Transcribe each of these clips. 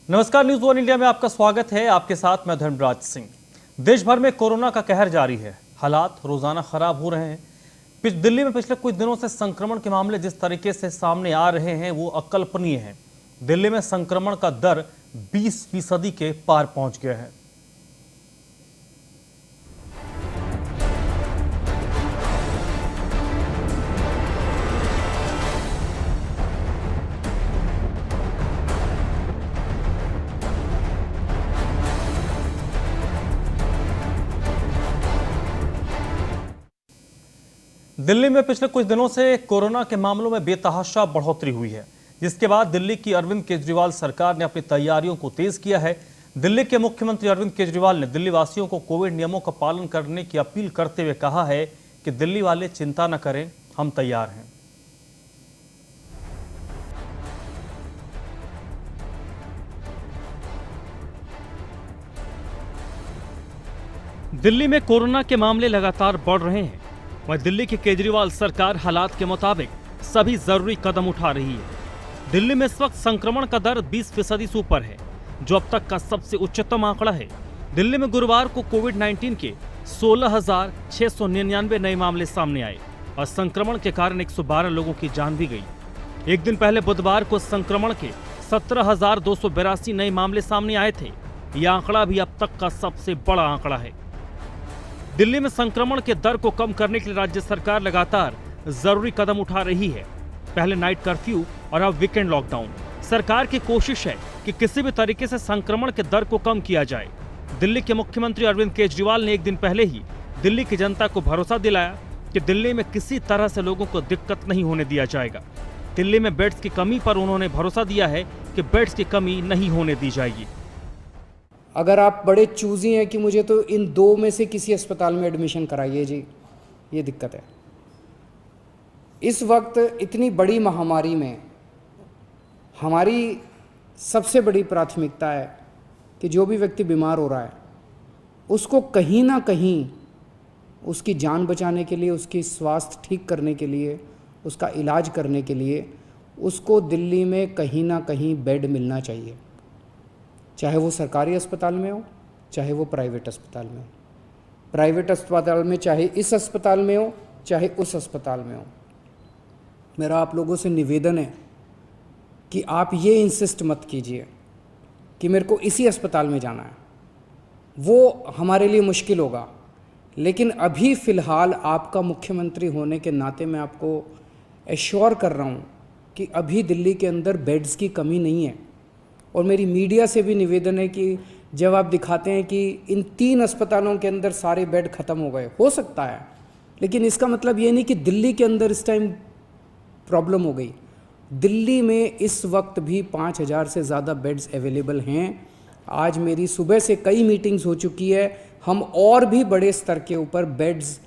नमस्कार, news one India में आपका स्वागत है। आपके साथ मैं धर्मराज सिंह। देश भर में कोरोना का कहर जारी है। हालात रोजाना खराब हो रहे हैं। दिल्ली में पिछले कुछ दिनों से संक्रमण के मामले जिस तरीके से सामने आ रहे हैं वो अकल्पनीय है। दिल्ली में संक्रमण का दर 20% के पार पहुंच गया है। दिल्ली में पिछले कुछ दिनों से कोरोना के मामलों में बेतहाशा बढ़ोतरी हुई है, जिसके बाद दिल्ली की अरविंद केजरीवाल सरकार ने अपनी तैयारियों को तेज किया है। दिल्ली के मुख्यमंत्री अरविंद केजरीवाल ने दिल्ली वासियों को कोविड नियमों का पालन करने की अपील करते हुए कहा है कि दिल्ली वाले चिंता न करें, हम तैयार हैं। दिल्ली में कोरोना के मामले लगातार बढ़ रहे हैं। वहीं दिल्ली की केजरीवाल सरकार हालात के मुताबिक सभी जरूरी कदम उठा रही है। दिल्ली में इस वक्त संक्रमण का दर 20% से ऊपर है, जो अब तक का सबसे उच्चतम आंकड़ा है। दिल्ली में गुरुवार को कोविड-19 के 16,699 नए मामले सामने आए और संक्रमण के कारण 112 लोगों की जान भी गई। एक दिन पहले बुधवार को संक्रमण के 17,282 नए मामले सामने आए थे। यह आंकड़ा भी अब तक का सबसे बड़ा आंकड़ा है। दिल्ली में संक्रमण के दर को कम करने के लिए राज्य सरकार लगातार जरूरी कदम उठा रही है। पहले नाइट कर्फ्यू और अब वीकेंड लॉकडाउन। सरकार की कोशिश है कि किसी भी तरीके से संक्रमण के दर को कम किया जाए। दिल्ली के मुख्यमंत्री अरविंद केजरीवाल ने एक दिन पहले ही दिल्ली की जनता को भरोसा दिलाया कि दिल्ली में किसी तरह से लोगों को दिक्कत नहीं होने दिया जाएगा। दिल्ली में बेड्स की कमी पर उन्होंने भरोसा दिया है कि बेड्स की कमी नहीं होने दी जाएगी। अगर आप बड़े चूजी हैं कि मुझे तो इन दो में से किसी अस्पताल में एडमिशन कराइए जी, ये दिक्कत है। इस वक्त इतनी बड़ी महामारी में हमारी सबसे बड़ी प्राथमिकता है कि जो भी व्यक्ति बीमार हो रहा है उसको कहीं ना कहीं उसकी जान बचाने के लिए, उसकी स्वास्थ्य ठीक करने के लिए, उसका इलाज करने के लिए उसको दिल्ली में कहीं ना कहीं बेड मिलना चाहिए, चाहे वो सरकारी अस्पताल में हो, चाहे वो प्राइवेट अस्पताल में हो। प्राइवेट अस्पताल में चाहे इस अस्पताल में हो, चाहे उस अस्पताल में हो। मेरा आप लोगों से निवेदन है कि आप ये इंसिस्ट मत कीजिए कि मेरे को इसी अस्पताल में जाना है। वो हमारे लिए मुश्किल होगा, लेकिन अभी फ़िलहाल आपका मुख्यमंत्री होने के नाते मैं आपको एश्योर कर रहा हूँ कि अभी दिल्ली के अंदर बेड्स की कमी नहीं है। और मेरी मीडिया से भी निवेदन है कि जब आप दिखाते हैं कि इन 3 अस्पतालों के अंदर सारे बेड ख़त्म हो गए, हो सकता है, लेकिन इसका मतलब ये नहीं कि दिल्ली के अंदर इस टाइम प्रॉब्लम हो गई। दिल्ली में इस वक्त भी 5,000 से ज़्यादा बेड्स अवेलेबल हैं। आज मेरी सुबह से कई मीटिंग्स हो चुकी है। हम और भी बड़े स्तर के ऊपर बेड्स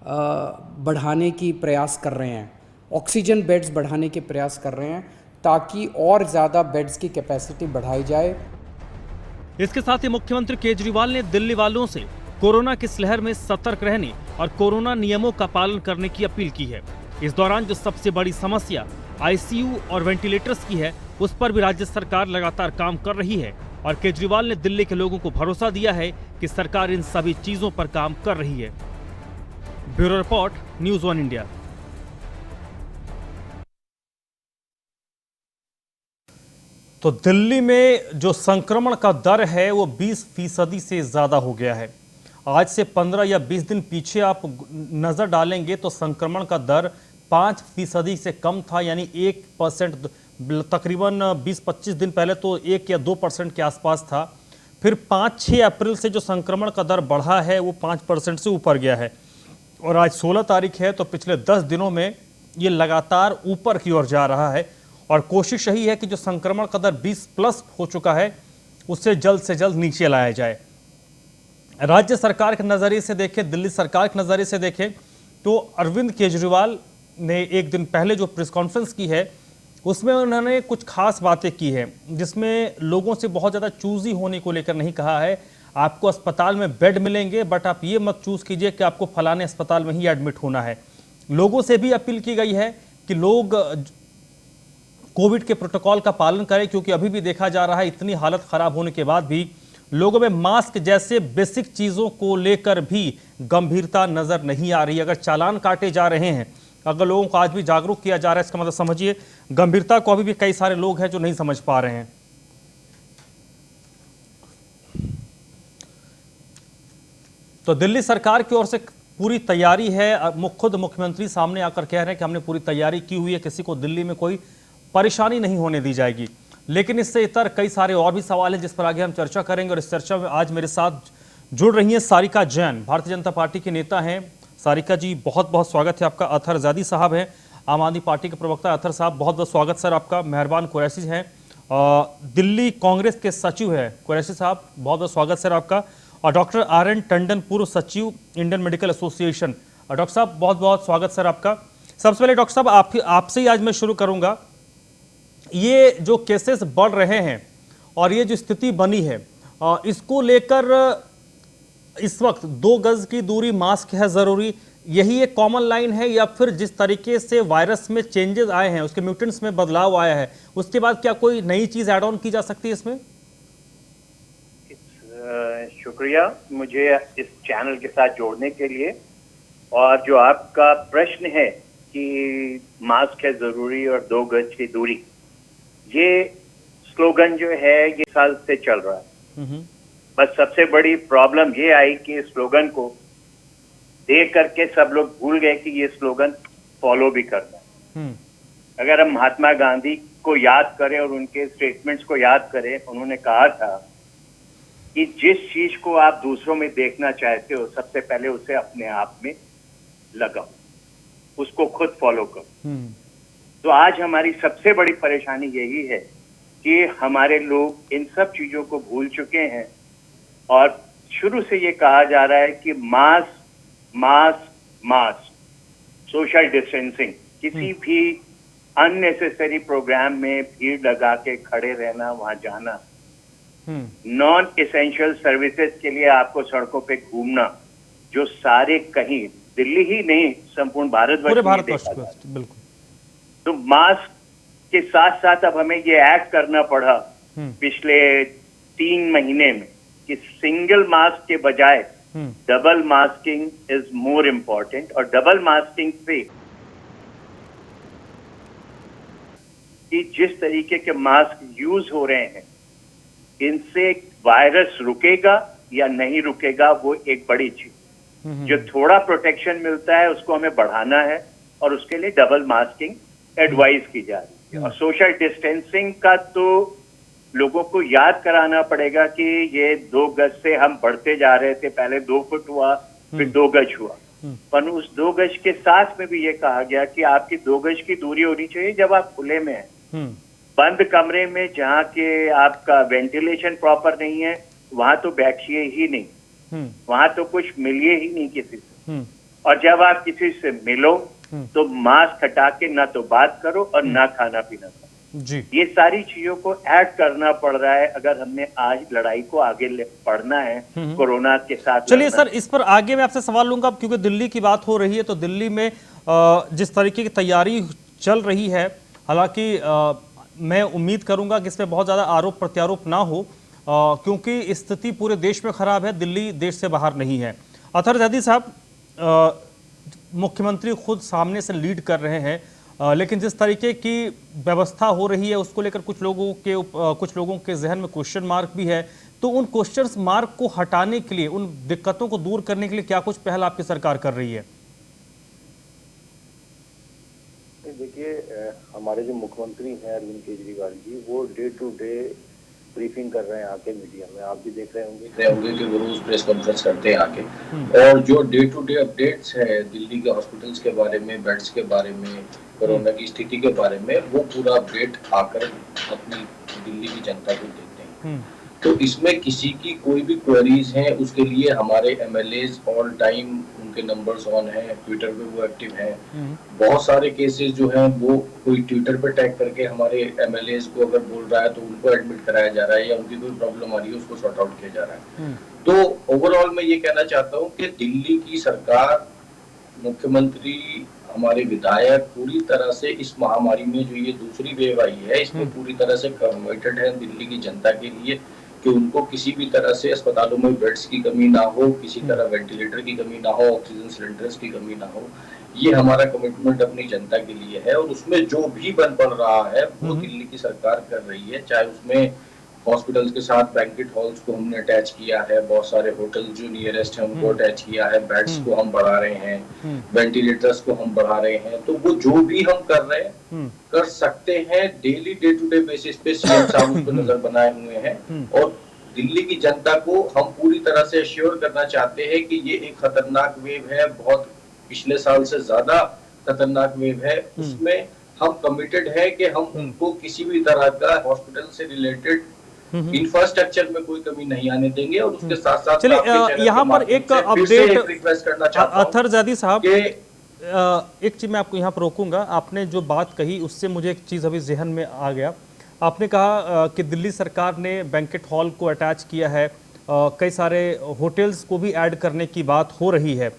बढ़ाने की प्रयास कर रहे हैं, ऑक्सीजन बेड्स बढ़ाने के प्रयास कर रहे हैं ताकि और ज़्यादा बेड्स की कैपेसिटी बढ़ाई जाए। इसके साथ ही मुख्यमंत्री केजरीवाल ने दिल्ली वालों से कोरोना की इस लहर में सतर्क रहने और कोरोना नियमों का पालन करने की अपील की है। इस दौरान जो सबसे बड़ी समस्या आईसीयू और वेंटिलेटर्स की है, उस पर भी राज्य सरकार लगातार काम कर रही है और केजरीवाल ने दिल्ली के लोगों को भरोसा दिया है कि सरकार इन सभी चीजों पर काम कर रही है। Bureau report, news one India. तो दिल्ली में जो संक्रमण का दर है वो 20% से ज़्यादा हो गया है। आज से 15 या 20 दिन पीछे आप नज़र डालेंगे तो संक्रमण का दर 5% से कम था, यानी 1%। तकरीबन 20-25 दिन पहले तो 1 या 2% के आसपास था। फिर 5-6 अप्रैल से जो संक्रमण का दर बढ़ा है वो 5% से ऊपर गया है और आज 16 तारीख है, तो पिछले 10 दिनों में ये लगातार ऊपर की ओर जा रहा है। और कोशिश यही है कि जो संक्रमण का दर 20+ हो चुका है उससे जल्द से जल्द नीचे लाया जाए। राज्य सरकार के नज़रिए से देखें, दिल्ली सरकार के नज़रिए से देखें तो अरविंद केजरीवाल ने एक दिन पहले जो प्रेस कॉन्फ्रेंस की है उसमें उन्होंने कुछ खास बातें की हैं, जिसमें लोगों से बहुत ज़्यादा चूज़ी होने को लेकर नहीं कहा है। आपको अस्पताल में बेड मिलेंगे, बट आप ये मत चूज़ कीजिए कि आपको फलाने अस्पताल में ही एडमिट होना है। लोगों से भी अपील की गई है कि लोग कोविड के प्रोटोकॉल का पालन करें, क्योंकि अभी भी देखा जा रहा है इतनी हालत खराब होने के बाद भी लोगों में मास्क जैसे बेसिक चीजों को लेकर भी गंभीरता नजर नहीं आ रही। अगर चालान काटे जा रहे हैं, अगर लोगों को आज भी जागरूक किया जा रहा है, इसका मतलब समझिए गंभीरता को अभी भी कई सारे लोग हैं जो नहीं समझ पा रहे हैं। तो दिल्ली सरकार की ओर से पूरी तैयारी है। खुद मुख्यमंत्री सामने आकर कह रहे हैं कि हमने पूरी तैयारी की हुई है, किसी को दिल्ली में कोई परेशानी नहीं होने दी जाएगी। लेकिन इससे इतर कई सारे और भी सवाल हैं जिस पर आगे हम चर्चा करेंगे। और इस चर्चा में आज मेरे साथ जुड़ रही हैं सारिका जैन, भारतीय जनता पार्टी के नेता हैं। सारिका जी, बहुत बहुत स्वागत है आपका। अतहर ज़ैदी साहब हैं, आम आदमी पार्टी के प्रवक्ता। अतहर साहब, बहुत बहुत स्वागत सर आपका। मेहरबान कुरैशी हैं, दिल्ली कांग्रेस के सचिव है कुरैशी साहब, बहुत बहुत स्वागत सर आपका। और डॉक्टर RN टंडन, पूर्व सचिव इंडियन मेडिकल एसोसिएशन। डॉक्टर साहब, बहुत बहुत स्वागत सर आपका। सबसे पहले डॉक्टर साहब आपसे ही आज मैं शुरू करूंगा। ये जो केसेस बढ़ रहे हैं और ये जो स्थिति बनी है, इसको लेकर इस वक्त 2 गज की दूरी, मास्क है जरूरी, यही एक कॉमन लाइन है, या फिर जिस तरीके से वायरस में चेंजेस आए हैं, उसके म्यूटेंट्स में बदलाव आया है, उसके बाद क्या कोई नई चीज ऐड ऑन की जा सकती है इसमें? शुक्रिया मुझे इस चैनल के साथ जोड़ने के लिए। और जो आपका प्रश्न है कि मास्क है जरूरी और 2 गज की दूरी, ये स्लोगन जो है ये साल से चल रहा है। बस सबसे बड़ी प्रॉब्लम ये आई कि स्लोगन को देख करके सब लोग भूल गए कि ये स्लोगन फॉलो भी करना है। अगर हम महात्मा गांधी को याद करें और उनके स्टेटमेंट्स को याद करें, उन्होंने कहा था कि जिस चीज को आप दूसरों में देखना चाहते हो, सबसे पहले उसे अपने आप में लगाओ, उसको खुद फॉलो करो। तो आज हमारी सबसे बड़ी परेशानी यही है कि हमारे लोग इन सब चीजों को भूल चुके हैं और शुरू से ये कहा जा रहा है कि mask mask mask, social distancing, किसी भी अननेसेसरी प्रोग्राम में भीड़ लगा के खड़े रहना, वहां जाना, नॉन एसेंशियल सर्विसेज के लिए आपको सड़कों पे घूमना, जो सारे कहीं दिल्ली ही नहीं संपूर्ण भारतवर्ष में देखा जाता है। बिल्कुल। तो मास्क के साथ साथ अब हमें ये ऐड करना पड़ा पिछले 3 महीने में कि सिंगल मास्क के बजाय double masking is more important. और डबल मास्किंग से कि जिस तरीके के मास्क यूज हो रहे हैं, इनसे वायरस रुकेगा या नहीं रुकेगा, वो एक बड़ी चीज। जो थोड़ा प्रोटेक्शन मिलता है उसको हमें बढ़ाना है और उसके लिए डबल मास्किंग एडवाइस की जा रही है। और सोशल डिस्टेंसिंग का तो लोगों को याद कराना पड़ेगा कि ये 2 गज से हम बढ़ते जा रहे थे, पहले 2 फुट हुआ, फिर 2 गज हुआ। पर उस 2 गज के साथ में भी ये कहा गया कि आपकी 2 गज की दूरी होनी चाहिए जब आप खुले में हैं। बंद कमरे में जहाँ के आपका वेंटिलेशन प्रॉपर नहीं है, वहां तो बैठिए ही नहीं, वहां तो कुछ मिलिए ही नहीं किसी से। और जब आप किसी से मिलो तो मास्क हटा के ना तो बात करो और ना खाना पीना करो जी। ये सारी चीजों को ऐड करना पड़ रहा है अगर हमने आज लड़ाई को आगे बढ़ना है कोरोना के साथ। चलिए सर, इस पर आगे मैं आपसे सवाल लूंगा, क्योंकि दिल्ली की बात हो रही है। तो दिल्ली में जिस तरीके की तैयारी चल रही है, हालांकि मैं उम्मीद करूंगा कि इसमें बहुत ज़्यादा आरोप प्रत्यारोप ना हो, क्योंकि स्थिति पूरे देश में खराब है, दिल्ली देश से बाहर नहीं है। अतहर ज़ैदी साहब, मुख्यमंत्री खुद सामने से लीड कर रहे हैं, लेकिन जिस तरीके की व्यवस्था हो रही है उसको लेकर कुछ लोगों के जहन में क्वेश्चन मार्क भी है। तो उन क्वेश्चन मार्क को हटाने के लिए, उन दिक्कतों को दूर करने के लिए क्या कुछ पहल आपकी सरकार कर रही है? देखिए, हमारे जो मुख्यमंत्री हैं अरविंद केजरीवाल जी, वो डे टू डे ब्रीफिंग कर रहे हैं आके मीडिया में। आप भी देख रहे होंगे कि वो रोज प्रेस कॉन्फ्रेंस करते हैं आके, और जो डे टू डे अपडेट्स है दिल्ली के हॉस्पिटल्स के बारे में, बेड्स के बारे में, कोरोना की स्थिति के बारे में, वो पूरा अपडेट आकर अपनी दिल्ली की जनता को देते हैं। तो इसमें किसी की कोई भी क्वेरीज हैं, उसके लिए हमारे MLAs ऑल टाइम उनके नंबर्स ऑन हैं, ट्विटर पे वो एक्टिव हैं। बहुत सारे केसेस जो हैं वो कोई ट्विटर पे टैग करके हमारे MLAs को अगर बोल रहा है तो उनको एडमिट कराया जा रहा है, या उनकी कोई प्रॉब्लम आ रही है उसको सॉर्ट आउट किया जा रहा है। तो ओवरऑल मैं ये कहना चाहता हूँ कि दिल्ली की सरकार, मुख्यमंत्री हमारे विधायक पूरी तरह से इस महामारी में जो ये दूसरी वेव आई है इसमें पूरी तरह से कमिटेड है दिल्ली की जनता के लिए कि उनको किसी भी तरह से अस्पतालों में बेड्स की कमी ना हो, किसी तरह वेंटिलेटर की कमी ना हो, ऑक्सीजन सिलेंडर्स की कमी ना हो। ये हमारा कमिटमेंट अपनी जनता के लिए है और उसमें जो भी बन पड़ रहा है वो दिल्ली की सरकार कर रही है, चाहे उसमें हॉस्पिटल्स के साथ बैंकेट हॉल्स को हमने अटैच किया है, बहुत सारे होटल जो नियरेस्ट है उनको अटैच किया है, बेड्स को हम बढ़ा रहे हैं, वेंटिलेटर्स को हम बढ़ा रहे हैं। तो वो जो भी हम कर रहे हैं कर सकते हैं, daily day to day basis पे सीएम साहब उस पर नजर बनाए हुए हैं और दिल्ली की जनता को हम पूरी तरह से एश्योर करना चाहते हैं कि ये एक खतरनाक वेव है, बहुत पिछले साल से ज्यादा खतरनाक वेव है। उसमें हम कमिटेड है कि हम उनको किसी भी तरह का हॉस्पिटल से रिलेटेड इंफ्रास्ट्रक्चर में कोई कमी नहीं आने देंगे और उसके साथ साथ चलिए यहाँ पर एक अपडेट रिक्वेस्ट करना चाहता हूं अथर ज़ैदी साहब, एक चीज मैं आपको यहाँ पर रोकूंगा। आपने जो बात कही उससे मुझे एक चीज अभी जहन में आ गया। आपने कहा कि दिल्ली सरकार ने बैंकेट हॉल को अटैच किया है, कई सारे होटल्स को भी ऐड करने की बात हो रही है,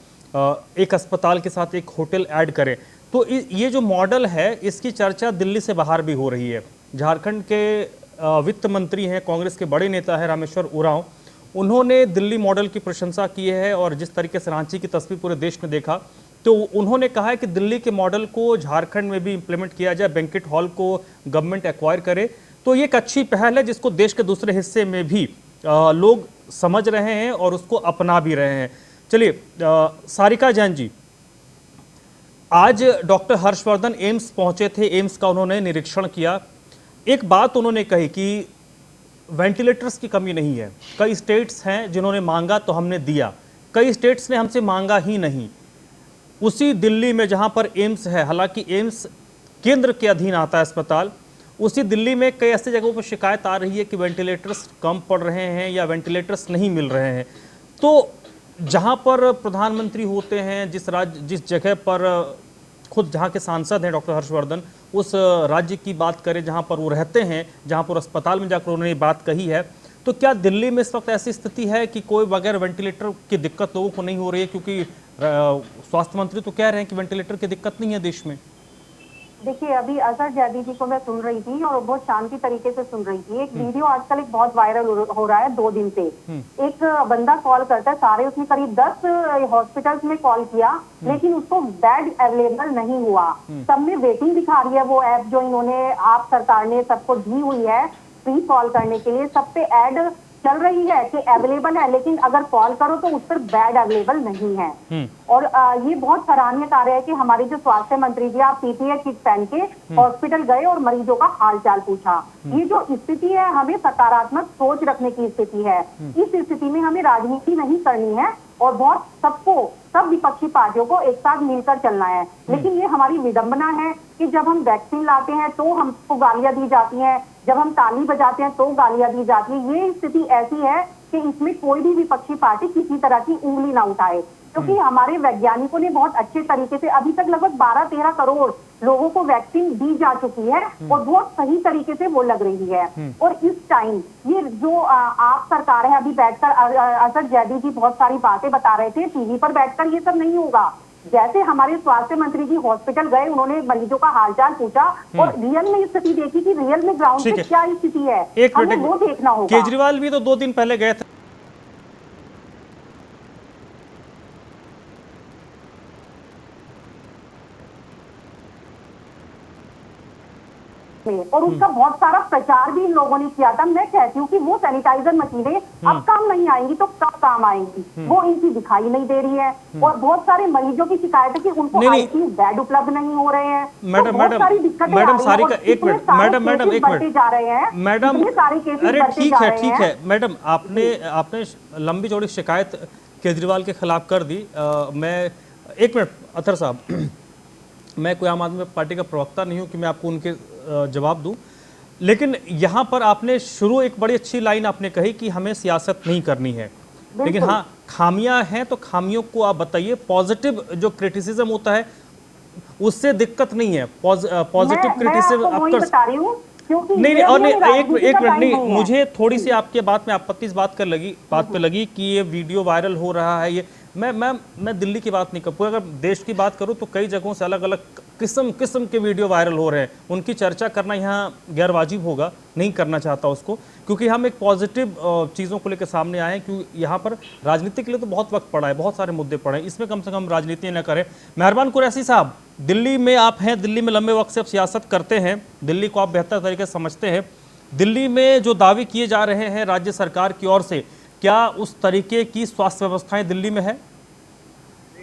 एक अस्पताल के साथ एक होटल ऐड करें। तो ये जो मॉडल है इसकी चर्चा दिल्ली से बाहर भी हो रही है। झारखंड के वित्त मंत्री हैं, कांग्रेस के बड़े नेता हैं रामेश्वर उरांव, उन्होंने दिल्ली मॉडल की प्रशंसा की है और जिस तरीके से रांची की तस्वीर पूरे देश ने देखा तो उन्होंने कहा है कि दिल्ली के मॉडल को झारखंड में भी इम्प्लीमेंट किया जाए, बैंकेट हॉल को गवर्नमेंट एक्वायर करे। तो ये एक अच्छी पहल है जिसको देश के दूसरे हिस्से में भी लोग समझ रहे हैं और उसको अपना भी रहे हैं। चलिए सारिका जैन जी, आज डॉक्टर हर्षवर्धन एम्स पहुंचे थे, एम्स का उन्होंने निरीक्षण किया। एक बात उन्होंने कही कि वेंटिलेटर्स की कमी नहीं है, कई स्टेट्स हैं जिन्होंने मांगा तो हमने दिया, कई स्टेट्स ने हमसे मांगा ही नहीं। उसी दिल्ली में जहां पर एम्स है, हालांकि एम्स केंद्र के अधीन आता है अस्पताल, उसी दिल्ली में कई ऐसी जगहों पर शिकायत आ रही है कि वेंटिलेटर्स कम पड़ रहे हैं या वेंटिलेटर्स नहीं मिल रहे हैं। तो जहां पर प्रधानमंत्री होते हैं, जिस जगह पर खुद जहां के सांसद हैं डॉक्टर हर्षवर्धन, उस राज्य की बात करें जहां पर वो रहते हैं, जहां पर अस्पताल में जाकर उन्होंने ये बात कही है, तो क्या दिल्ली में इस वक्त ऐसी स्थिति है कि कोई बगैर वेंटिलेटर की दिक्कत लोगों को नहीं हो रही है? क्योंकि स्वास्थ्य मंत्री तो कह रहे हैं कि वेंटिलेटर की दिक्कत नहीं है देश में। देखिए, अभी अजहर जैदी जी को मैं सुन रही थी और बहुत शांति तरीके से सुन रही थी। एक वीडियो आजकल एक बहुत वायरल हो रहा है 2 दिन से। एक बंदा कॉल करता है, सारे उसने करीब 10 हॉस्पिटल्स में कॉल किया लेकिन उसको बेड अवेलेबल नहीं हुआ। सब में वेटिंग दिखा रही है। वो ऐप जो इन्होंने आप सरकार ने सबको दी हुई है फ्री कॉल करने के लिए, सब पे ऐड चल रही है कि अवेलेबल है, लेकिन अगर कॉल करो तो उस पर बेड अवेलेबल नहीं है। और ये बहुत सराहनीय कार्य है कि हमारे जो स्वास्थ्य मंत्री जी, आप पीपीई किट पहन के हॉस्पिटल गए और मरीजों का हाल चाल पूछा। ये जो स्थिति है, हमें सकारात्मक सोच रखने की स्थिति है। इस स्थिति में हमें राजनीति नहीं करनी है और बहुत सब विपक्षी पार्टियों को एक साथ मिलकर चलना है। लेकिन ये हमारी विडंबना है कि जब हम वैक्सीन लाते हैं तो हमको गालियां दी जाती हैं, जब हम ताली बजाते हैं तो गालियां दी जाती है। ये स्थिति ऐसी है कि इसमें कोई भी विपक्षी पार्टी किसी तरह की उंगली ना उठाए, क्योंकि हमारे वैज्ञानिकों ने बहुत अच्छे तरीके से अभी तक लगभग 12-13 करोड़ लोगों को वैक्सीन दी जा चुकी है और बहुत सही तरीके से वो लग रही है। और इस टाइम ये जो आप सरकार है, अभी बैठकर अजहर जैदी जी बहुत सारी बातें बता रहे थे, टीवी पर बैठकर ये सब नहीं होगा। जैसे हमारे स्वास्थ्य मंत्री जी हॉस्पिटल गए, उन्होंने मरीजों का हालचाल पूछा और रियल में स्थिति देखी कि रियल में ग्राउंड पे क्या स्थिति है, हमें वो देखना होगा। केजरीवाल भी तो 2 दिन पहले गए थे। और उसका बहुत सारा प्रचार भी इन लोगों ने किया था। मैं कहती हूँ कि वो सैनिटाइजर मशीनें अब काम नहीं आएंगी तो कब काम आएंगी, वो इनकी दिखाई नहीं दे रही है। और बहुत सारे मरीजों की शिकायत है कि उनको आईसीयू बेड उपलब्ध नहीं हो रहे हैं। मैडम सारिका, एक मिनट मैडम एक मिनट जा रहे हैं मैडम, सारे केसेस अरे ठीक है मैडम, आपने लंबी चौड़ी शिकायत केजरीवाल के खिलाफ कर दी। मैं एक मिनट अथर साहब, मैं कोई आम आदमी पार्टी का प्रवक्ता नहीं हूं कि मैं आपको उनके जवाब दूं, लेकिन यहां पर आपने शुरू एक बड़ी अच्छी लाइन आपने कही कि हमें सियासत नहीं करनी है, लेकिन हाँ खामियां हैं तो खामियों को आप बताइए। पॉजिटिव जो क्रिटिसिज्म होता है उससे दिक्कत नहीं है, पॉजिटिव क्रिटिसिज्म आप कर नहीं और नहीं, एक मिनट नहीं, मुझे थोड़ी सी आपके बात में आपत्ति इस बात पे लगी कि ये वीडियो वायरल हो रहा है, ये मैं दिल्ली की बात नहीं करूँ, अगर देश की बात करूँ तो कई जगहों से अलग अलग किस्म के वीडियो वायरल हो रहे हैं। उनकी चर्चा करना यहाँ गैरवाजिब होगा, नहीं करना चाहता उसको, क्योंकि हम एक पॉजिटिव चीज़ों को लेकर सामने आए हैं। क्योंकि यहाँ पर राजनीति के लिए तो बहुत वक्त पड़ा है, बहुत सारे मुद्दे पड़े हैं, इसमें कम से कम राजनीति न करें। मेहरबान कुरैशी साहब, दिल्ली में आप हैं, दिल्ली में लंबे वक्त से आप सियासत करते हैं, दिल्ली को आप बेहतर तरीके से समझते हैं। दिल्ली में जो दावे किए जा रहे हैं राज्य सरकार की ओर से, क्या उस तरीके की स्वास्थ्य व्यवस्थाएं दिल्ली में है?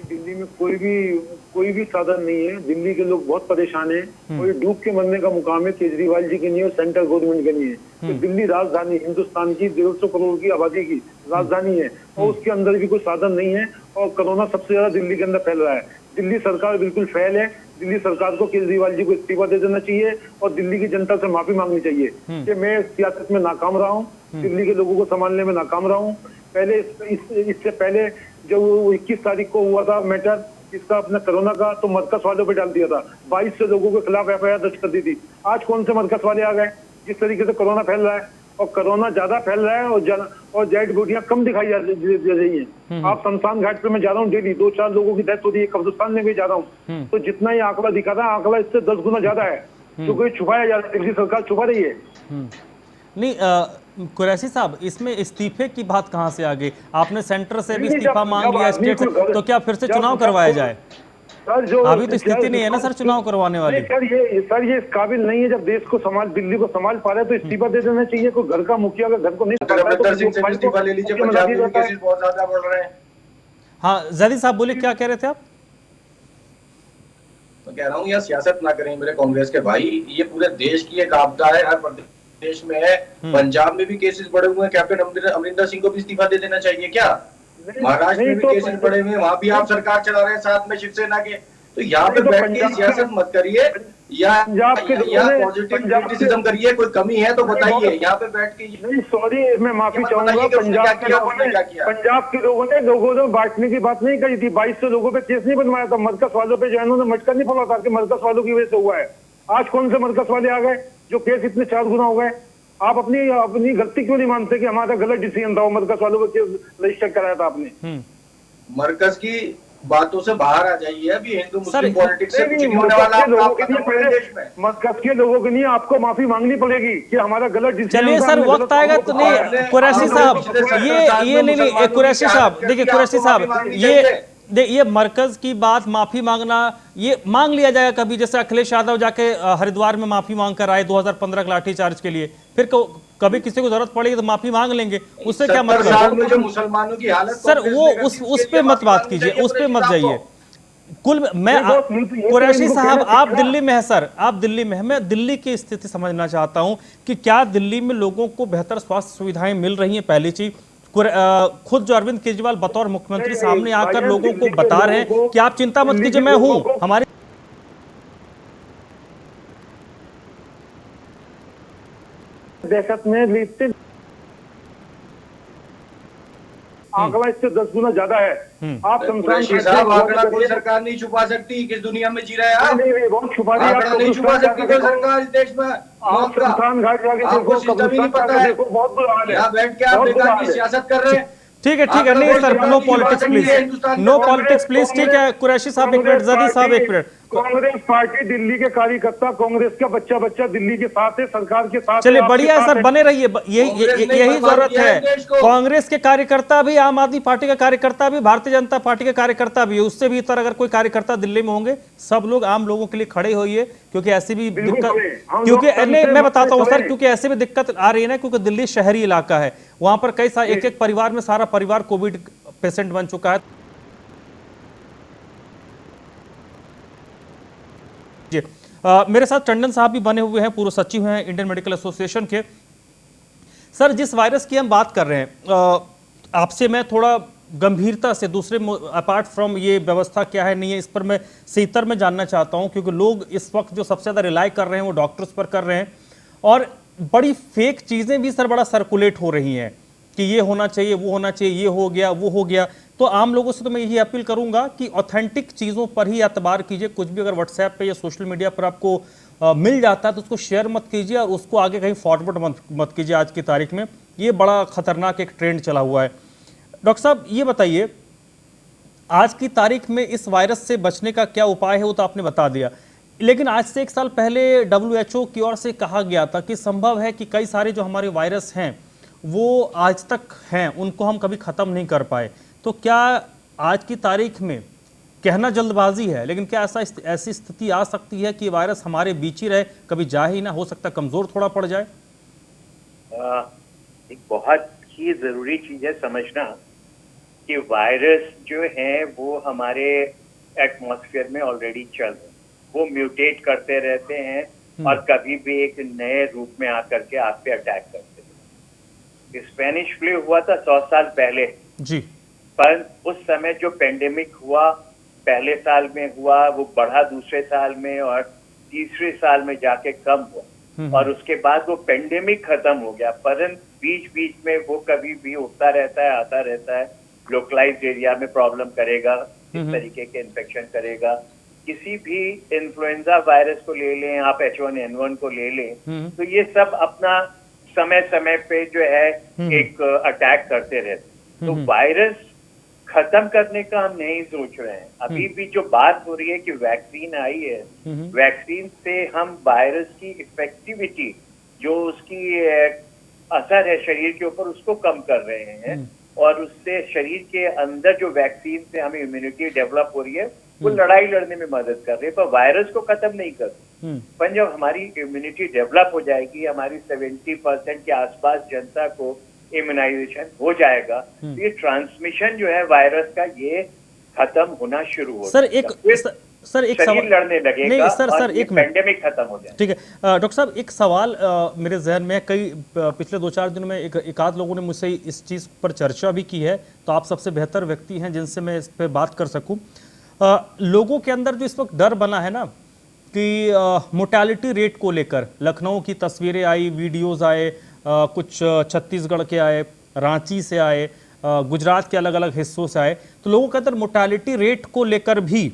दिल्ली में कोई भी साधन नहीं है। दिल्ली के लोग बहुत परेशान हैं। कोई डूब के मरने का मुकाम है केजरीवाल जी के नहीं और सेंट्रल गवर्नमेंट के नहीं है। तो दिल्ली राजधानी, हिंदुस्तान की 150 करोड़ की आबादी की राजधानी है और उसके अंदर भी कोई साधन नहीं है और कोरोना सबसे ज्यादा दिल्ली के अंदर फैल रहा है। दिल्ली सरकार बिल्कुल फेल है। दिल्ली सरकार को केजरीवाल जी को इस्तीफा दे देना चाहिए और दिल्ली की जनता से माफी मांगनी चाहिए कि मैं सियासत में नाकाम रहा हूँ, दिल्ली के लोगों को संभालने में नाकाम रहा हूँ। पहले इससे पहले जब 21 तारीख को हुआ था मैटर इसका अपना कोरोना का, तो मरकज वालों पे डाल दिया था, 2200 लोगों के खिलाफ एफआईआर दर्ज कर दी थी। आज कौन से मरकज वाले आ गए? जिस तरीके से कोरोना फैल रहा है और कोरोना ज्यादा फैल रहा है और डेड बॉडियां कम दिखाई जा रही है। आप शमशान घाट पे मैं जा रहा हूँ डेली, 2-4 लोगों की डेथ हो रही है, कब्रिस्तान में भी जा रहा हूँ, तो जितना ये आंकड़ा दिखा था, आंकड़ा इससे 10 गुना ज्यादा है, क्योंकि छुपाया जा रहा है, दिल्ली सरकार छुपा रही है। नहीं कुरैशी साहब, इसमें इस्तीफे की बात कहाँ से आ गई? आपने सेंटर से भी इस्तीफा मांग लिया, स्टेट से, तो क्या फिर से चुनाव करवाया जाए? अभी तो स्थिति नहीं है ना सर चुनाव करवाने वाली। सर ये इस काबिल नहीं है। जब देश को दिल्ली को संभाल पा रहे तो इस्तीफा दे देना चाहिए। कोई घर का मुखिया का घर को नहीं इस्तीफा ले लीजिए, पंजाब में केसेस बहुत ज्यादा बढ़ रहे हैं। हाँ जैदी साहब बोलिए, क्या कह रहे थे आप? तो कह रहा हूँ यार सियासत ना करें मेरे कांग्रेस के भाई, ये पूरे देश की एक आपदा है, हर प्रदेश में है। पंजाब में भी केसेस बढ़े हुए हैं, कैप्टन अमरिंदर सिंह को भी इस्तीफा दे देना चाहिए क्या? महाराष्ट्र में भी केसेस बढ़े हुए हैं, वहां भी आप सरकार चला रहे हैं साथ में शिवसेना के। तो यहाँ पे बैठ के सियासत मत करिए या पॉजिटिव क्रिटिसिज्म करिए। कोई कमी है तो बताइए, यहाँ पे बैठ के। नहीं सॉरी, मैं माफी चाहूंगा। पंजाब के लोगों ने बांटने की बात नहीं करी थी। 2200 लोगों पे केस नहीं बनवाया था। मरकज वालों पे जो है उन्होंने मटका नहीं फोड़ा था कि मरकज वालों की वजह से हुआ है। आज कौन से मरकज वाले आ गए जो केस इतने 4 गुना हो गए? आप अपनी गलती क्यों नहीं मानते कि हमारा गलत डिसीजन था, मरकज वालों को केस रजिस्टर कराया था आपने? मरकज की बातों से बाहर आ जाइए। अभी हिंदू मुस्लिम पॉलिटिक्स से कुछ नहीं होने वाला। मरकज के लोगों के लिए आपको माफी मांगनी पड़ेगी कि हमारा गलत डिसीजन। चलिए सर वक्त आएगा तो नहीं कुरैशी साहब, ये नहीं कुरैशी साहब, देखिए कुरैशी साहब, ये मरकज की बात, माफी मांगना, ये मांग लिया जाएगा कभी। जैसे अखिलेश यादव जाके हरिद्वार में माफी मांग कर आए 2015 के लाठीचार्ज के लिए, फिर कभी किसी को जरूरत पड़ेगी तो माफी मांग लेंगे, उससे क्या मतलब? जो मुसलमानों की हालत सर वो उस पे मत बात कीजिए, उस पे मत जाइए। कुल मैं कुरैशी साहब आप दिल्ली में है सर, आप दिल्ली में है, मैं दिल्ली की स्थिति समझना चाहता हूं कि क्या दिल्ली में लोगों को बेहतर स्वास्थ्य सुविधाएं मिल रही हैं? पहली चीज, खुद जो अरविंद केजरीवाल बतौर मुख्यमंत्री सामने आकर लोगों को बता रहे हैं कि आप चिंता मत कीजिए, मैं हूं, हमारी दहशत में लिप्त आंकड़ा इससे 10 गुना ज्यादा है। आप आंकड़ा कोई सरकार नहीं छुपा सकती। किस दुनिया में जी रहे हैं आप? नहीं बहुत छुपा नहीं छुपा सकती कोई सरकार इस देश में। शमशान घाट जाके देखो, सिस्टम ही नहीं पता है। बहुत बुरा हाल है। यहाँ बैठ के आप बेकार की सियासत कर रहे हैं। ठीक है नहीं sir, no politics please, no politics please. ठीक है कुरैशी साहब एक मिनट, जदी साहब एक मिनट। कांग्रेस पार्टी दिल्ली के कार्यकर्ता, कांग्रेस का बच्चा दिल्ली के साथ है, सरकार के साथ। चलिए बढ़िया है सर, बने रहिए, यही जरूरत है। कांग्रेस के कार्यकर्ता भी, आम आदमी पार्टी का कार्यकर्ता भी, भारतीय जनता पार्टी के कार्यकर्ता भी, उससे भी इतर अगर कोई कार्यकर्ता दिल्ली में होंगे, सब लोग आम लोगों के लिए खड़े होइए, क्योंकि ऐसी भी दिक्कत, क्योंकि मैं बताता हूँ सर, क्योंकि ऐसे भी दिक्कत आ रही है ना, क्योंकि दिल्ली शहरी इलाका है, वहां पर कई सारे एक परिवार में सारा परिवार कोविड पेशेंट बन चुका है। मेरे साथ टंडन साहब भी बने हुए हैं, पूर्व सचिव हैं इंडियन मेडिकल एसोसिएशन के। सर जिस वायरस की हम बात कर रहे हैं, आपसे मैं थोड़ा गंभीरता से दूसरे अपार्ट फ्रॉम ये व्यवस्था क्या है नहीं है, इस पर मैं सीतर में जानना चाहता हूं, क्योंकि लोग इस वक्त जो सबसे ज्यादा रिलाई कर रहे हैं वो डॉक्टर्स पर कर रहे हैं, और बड़ी फेक चीजें भी सर बड़ा सर्कुलेट हो रही हैं कि ये होना चाहिए, वो होना चाहिए, ये हो गया, वो हो गया। तो आम लोगों से तो मैं यही अपील करूंगा कि ऑथेंटिक चीज़ों पर ही एतबार कीजिए। कुछ भी अगर व्हाट्सएप पे या सोशल मीडिया पर आपको मिल जाता है तो उसको शेयर मत कीजिए और उसको आगे कहीं फॉरवर्ड मत कीजिए। आज की तारीख में ये बड़ा खतरनाक एक ट्रेंड चला हुआ है। डॉक्टर साहब ये बताइए आज की तारीख में इस वायरस से बचने का क्या उपाय है वो तो आपने बता दिया, लेकिन आज से 1 साल पहले WHO की ओर से कहा गया था कि संभव है कि कई सारे जो हमारे वायरस हैं वो आज तक हैं, उनको हम कभी ख़त्म नहीं कर पाए। तो क्या आज की तारीख में कहना जल्दबाजी है, लेकिन क्या ऐसी स्थिति आ सकती है कि वायरस हमारे बीच ही रहे, कभी जा ही ना, हो सकता कमज़ोर थोड़ा पड़ जाए? एक बहुत ही ज़रूरी चीज़ है समझना कि वायरस जो है वो हमारे एटमॉस्फेयर में ऑलरेडी चल रहे हैं, वो म्यूटेट करते रहते हैं और कभी भी एक नए रूप में आकर के आप पे अटैक करते हैं। स्पेनिश फ्लू हुआ था 100 साल पहले जी, पर उस समय जो पेंडेमिक हुआ पहले साल में हुआ, वो बढ़ा दूसरे साल में और तीसरे साल में जाके कम हुआ और उसके बाद वो पेंडेमिक खत्म हो गया। परंतु बीच बीच में वो कभी भी उठता रहता है, आता रहता है, लोकलाइज्ड एरिया में प्रॉब्लम करेगा, इस तरीके के इन्फेक्शन करेगा। किसी भी इन्फ्लुएंजा वायरस को ले लें आप, H1N1 को ले लें, तो ये सब अपना समय समय पे जो है एक अटैक करते रहते। तो वायरस खत्म करने का हम नहीं सोच रहे हैं। अभी भी जो बात हो रही है कि वैक्सीन आई है, वैक्सीन से हम वायरस की इफेक्टिविटी, जो उसकी असर है शरीर के ऊपर, उसको कम कर रहे हैं और उससे शरीर के अंदर जो वैक्सीन से हमें इम्यूनिटी डेवलप हो रही है वो लड़ाई लड़ने में मदद कर रही है, पर वायरस को खत्म नहीं कर रही। पर जब हमारी इम्यूनिटी डेवलप हो जाएगी, हमारी 70% के आसपास जनता को इम्यूनाइजेशन हो जाएगा, तो ये ट्रांसमिशन जो है वायरस का ये खत्म होना शुरू हो सर एक शरीर लड़ने लगेगा। नहीं सर एक पेंडेमिक खत्म हो जाए। ठीक है डॉक्टर साहब, एक सवाल मेरे जहन में कई पिछले 2-4 दिनों में एक आध लोगों ने मुझसे इस चीज़ पर चर्चा भी की है, तो आप सबसे बेहतर व्यक्ति हैं जिनसे मैं इस पर बात कर सकूं। लोगों के अंदर जो इस वक्त डर बना है ना कि मोर्टेलिटी रेट को लेकर, लखनऊ की तस्वीरें आई, वीडियोज़ आए, कुछ छत्तीसगढ़ के आए, रांची से आए, गुजरात के अलग अलग हिस्सों से आए, तो लोगों के अंदर मोर्टेलिटी रेट को लेकर भी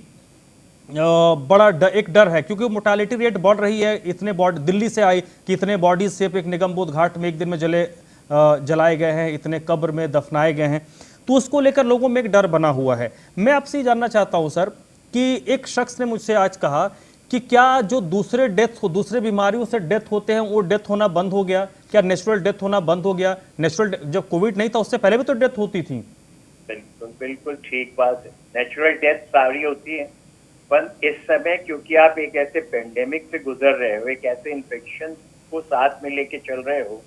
बड़ा एक डर है, क्योंकि मोर्टेलिटी रेट बढ़ रही है। इतने बॉडी दिल्ली से आई कि इतने बॉडीज सिर्फ एक निगमबोध घाट में एक दिन में जलाए गए हैं, इतने कब्र में दफनाए गए हैं, तो उसको लेकर लोगों में एक डर बना हुआ है। मैं आपसे जानना चाहता हूं सर कि एक शख्स ने मुझसे आज कहा कि क्या जो दूसरे बीमारियों से डेथ होते हैं वो डेथ होना बंद हो गया? क्या नेचुरल डेथ होना बंद हो गया? नेचुरल, जब कोविड नहीं था उससे पहले भी तो डेथ होती थी। बिल्कुल बिल्कुल ठीक बात है, नेचुरल डेथ सारी होती है, पर इस समय क्योंकि आप एक ऐसे पेंडेमिक से गुजर रहे हो, एक ऐसे इन्फेक्शन को साथ में लेके चल रहे हो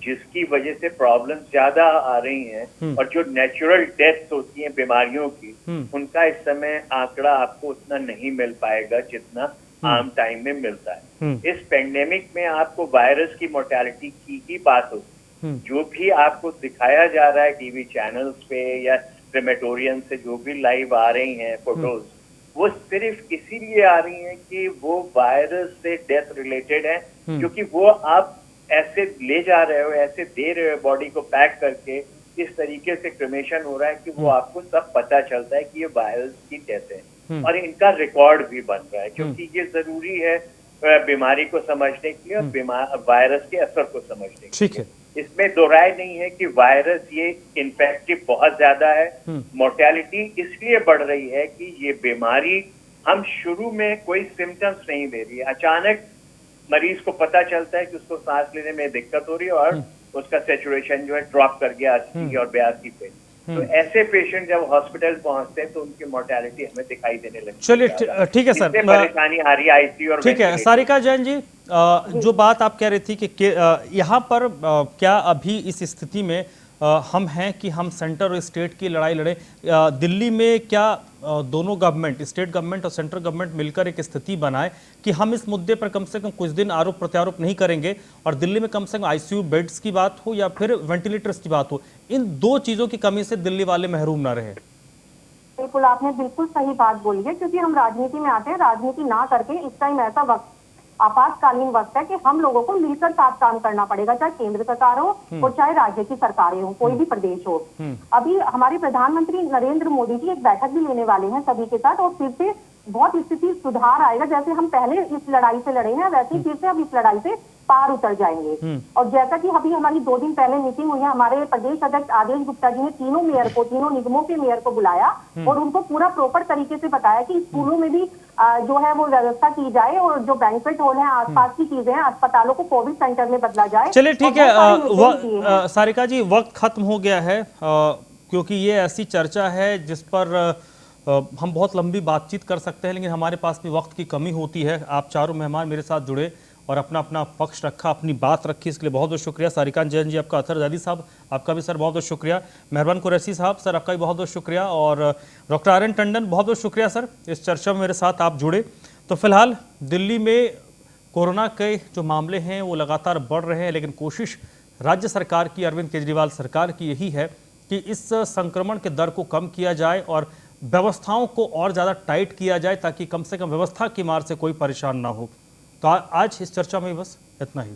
जिसकी वजह से प्रॉब्लम ज्यादा आ रही हैं और जो नेचुरल डेथ्स होती हैं बीमारियों की, उनका इस समय आंकड़ा आपको उतना नहीं मिल पाएगा जितना आम टाइम में मिलता है। इस पेंडेमिक में आपको वायरस की मोर्टेलिटी की ही बात होती, जो भी आपको दिखाया जा रहा है टीवी चैनल्स पे या क्रेमेटोरियम से जो भी लाइव आ रही हैं फोटोज, वो सिर्फ इसीलिए आ रही हैं कि वो वायरस से डेथ रिलेटेड है, क्योंकि वो आप ऐसे ले जा रहे हो, ऐसे दे रहे हो बॉडी को पैक करके, इस तरीके से क्रिमेशन हो रहा है कि वो आपको सब पता चलता है कि ये वायरस की डेथ है और इनका रिकॉर्ड भी बन रहा है, क्योंकि ये जरूरी है बीमारी को समझने के लिए और वायरस के असर को समझने के लिए। इसमें दो राय नहीं है कि वायरस ये इन्फेक्टिव बहुत ज्यादा है। मोर्टेलिटी इसलिए बढ़ रही है कि ये बीमारी हम शुरू में कोई सिम्टम्स नहीं दे रही है, अचानक मरीज को पता चलता है कि उसको सांस लेने में दिक्कत हो रही है और उसका सैचुरेशन जो है ड्रॉप कर गया 80 और 82 पे। तो ऐसे पेशेंट जब हॉस्पिटल पहुंचते हैं तो उनकी मोर्टेलिटी हमें दिखाई देने लगती है। चलिए ठीक है सर, परेशानी आ रही है आईसीयू और ठीक है। सारिका जैन जी, जो बात आप कह रही थी कि यहाँ पर क्या अभी इस स्थिति में हम हैं कि हम सेंटर और स्टेट की लड़ाई लड़े? दिल्ली में क्या दोनों गवर्नमेंट, स्टेट गवर्नमेंट और सेंट्रल गवर्नमेंट मिलकर एक स्थिति बनाए कि हम इस मुद्दे पर कम से कम कुछ दिन आरोप प्रत्यारोप नहीं करेंगे और दिल्ली में कम से कम आईसीयू बेड्स की बात हो या फिर वेंटिलेटर्स की बात हो, इन दो चीज़ों की कमी से दिल्ली वाले महरूम ना रहे? बिल्कुल, आपने बिल्कुल सही बात बोली है, क्योंकि हम राजनीति में आते हैं, राजनीति ना करके इस टाइम ऐसा वक्त, आपातकालीन वक्त है कि हम लोगों को मिलकर साथ काम करना पड़ेगा, चाहे केंद्र सरकार हो और चाहे राज्य की सरकारें हो, कोई भी प्रदेश हो। अभी हमारे प्रधानमंत्री नरेंद्र मोदी जी एक बैठक भी लेने वाले हैं सभी के साथ और फिर से बहुत स्थिति सुधार आएगा। जैसे हम पहले इस लड़ाई से लड़े हैं वैसे ही फिर से अब इस लड़ाई से पार उतर जाएंगे। और जैसा कि अभी हमारी 2 दिन पहले मीटिंग हुई है, हमारे प्रदेश अध्यक्ष आदेश गुप्ता जी ने तीनों मेयर को, तीनों निगमों के मेयर को बुलाया और उनको पूरा प्रॉपर तरीके से बताया कि स्कूलों में भी जो है वो व्यवस्था की जाए और जो बैंक्वेट हॉल है, आसपास की चीजें हैं, अस्पतालों को कोविड सेंटर में बदला जाए। चलिए ठीक है, और बहुत सारे निर्देश दिए हैं। सारिका जी वक्त खत्म हो गया है, क्योंकि ये ऐसी चर्चा है जिस पर हम बहुत लंबी बातचीत कर सकते हैं, लेकिन हमारे पास भी वक्त की कमी होती है। आप चारों मेहमान मेरे साथ जुड़े और अपना अपना पक्ष रखा, अपनी बात रखी, इसके लिए बहुत बहुत शुक्रिया। सारिकान जैन जी आपका, अतर जैदी साहब आपका भी सर बहुत बहुत शुक्रिया, मेहरबान कुरैशी साहब सर आपका भी बहुत बहुत शुक्रिया, और डॉक्टर आर एन टंडन बहुत बहुत शुक्रिया सर, इस चर्चा में मेरे साथ आप जुड़े। तो फिलहाल दिल्ली में कोरोना के जो मामले हैं वो लगातार बढ़ रहे हैं, लेकिन कोशिश राज्य सरकार की, अरविंद केजरीवाल सरकार की यही है कि इस संक्रमण के दर को कम किया जाए और व्यवस्थाओं को और ज़्यादा टाइट किया जाए, ताकि कम से कम व्यवस्था की मार से कोई परेशान ना हो। तो आज इस चर्चा में बस इतना ही।